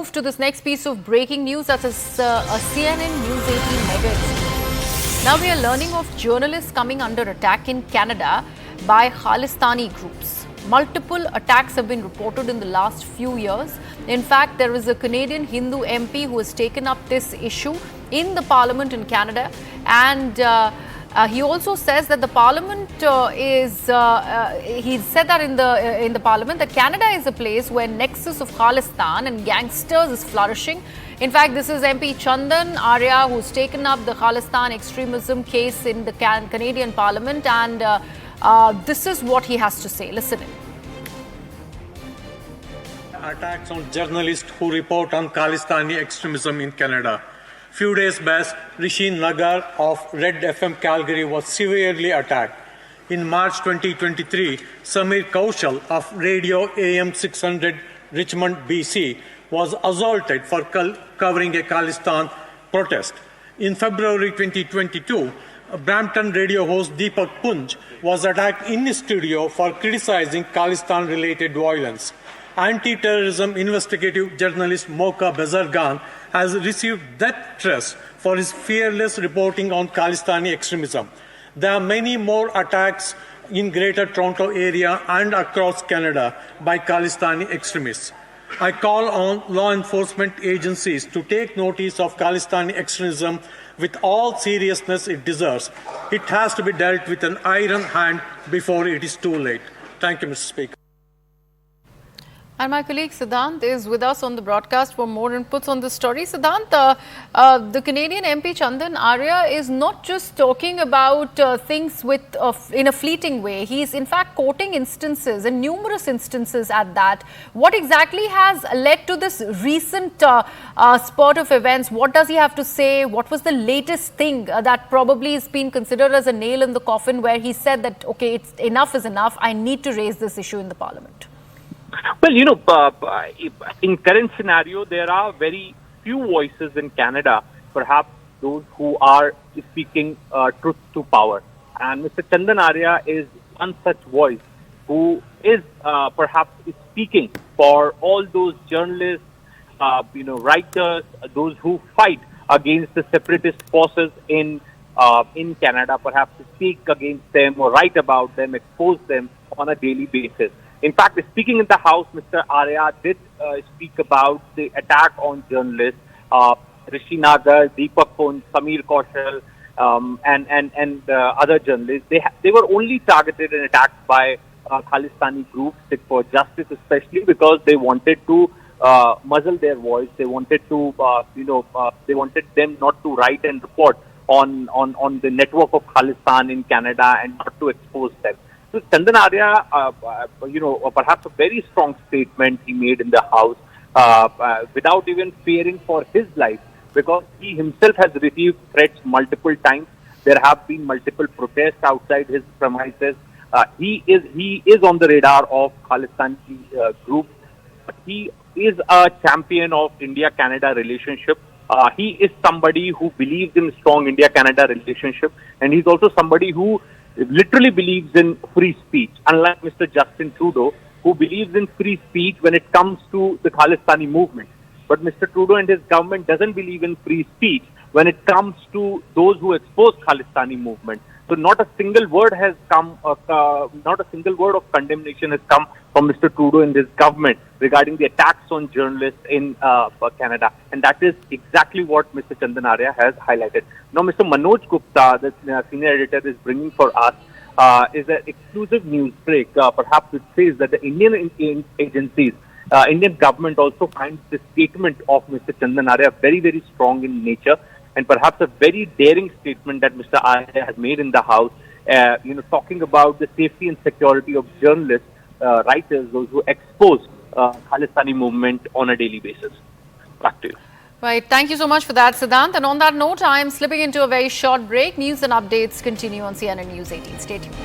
move to this next piece of breaking news. That is a CNN News 18 mega exclusive. Now we are learning of journalists coming under attack in Canada by Khalistani groups. Multiple attacks have been reported in the last few years. In fact, there is a Canadian Hindu MP who has taken up this issue in the Parliament in Canada, and he also says that the Parliament he said that in the Parliament that Canada is a place where nexus of Khalistan and gangsters is flourishing. In fact, this is MP Chandra, Arya, who's taken up the Khalistan extremism case in the Canadian Parliament, and this is what he has to say. Listen in. Attacks on journalists who report on Khalistani extremism in Canada. Few days back, Rishi Nagar of Red FM Calgary was severely attacked. In March 2023, Samir Kaushal of Radio AM 600 Richmond, BC was assaulted for covering a Khalistan protest. In February 2022, Brampton radio host Deepak Punj was attacked in his studio for criticizing Khalistan-related violence. Anti-terrorism investigative journalist Mocha Bazargan has received death threats for his fearless reporting on Khalistani extremism. There are many more attacks in Greater Toronto area and across Canada by Khalistani extremists. I call on law enforcement agencies to take notice of Khalistani extremism with all seriousness it deserves. It has to be dealt with an iron hand before it is too late. Thank you, Mr. Speaker. And my colleague Siddhant is with us on the broadcast for more inputs on this story. Siddhant, the Canadian MP Chandan Arya is not just talking about things in a fleeting way. He is in fact quoting instances, and numerous instances at that. What exactly has led to this recent spurt of events? What does he have to say? What was the latest thing that probably has been considered as a nail in the coffin, where he said that, okay, enough is enough, I need to raise this issue in the Parliament? Well, in current scenario, there are very few voices in Canada, perhaps those who are speaking truth to power. And Mr. Chandan Arya is one such voice who is perhaps speaking for all those journalists, writers, those who fight against the separatist forces in Canada, perhaps to speak against them or write about them, expose them on a daily basis. In fact, speaking in the House, Mr. Arya did speak about the attack on journalists, Rishi Nagar, Deepak Punj, Samir Kaushal, and other journalists. They were only targeted and attacked by Khalistani groups, Stick for Justice, especially because they wanted to muzzle their voice. They wanted to, they wanted them not to write and report on the network of Khalistan in Canada and not to expose them. So Chandan Arya, perhaps a very strong statement he made in the House without even fearing for his life, because he himself has received threats multiple times. There have been multiple protests outside his premises. He is on the radar of Khalistani groups. He is a champion of India-Canada relationship. He is somebody who believes in strong India-Canada relationship, and he's also somebody who literally believes in free speech, unlike Mr. Justin Trudeau, who believes in free speech when it comes to the Khalistani movement. But Mr. Trudeau and his government doesn't believe in free speech when it comes to those who expose Khalistani movement. So not a single word has come, not a single word of condemnation has come from Mr. Trudeau and his government regarding the attacks on journalists in Canada. And that is exactly what Mr. Chandan Arya has highlighted. Now, Mr. Manoj Gupta, the senior editor, is bringing for us is an exclusive news break. Perhaps it says that the Indian agencies, Indian government also finds the statement of Mr. Chandan Arya very, very strong in nature, and perhaps a very daring statement that Mr. Arya has made in the House, talking about the safety and security of journalists, writers, those who expose Khalistani movement on a daily basis. Back to you. Right. Thank you so much for that, Siddhant. And on that note, I am slipping into a very short break. News and updates continue on CNN News 18. Stay tuned.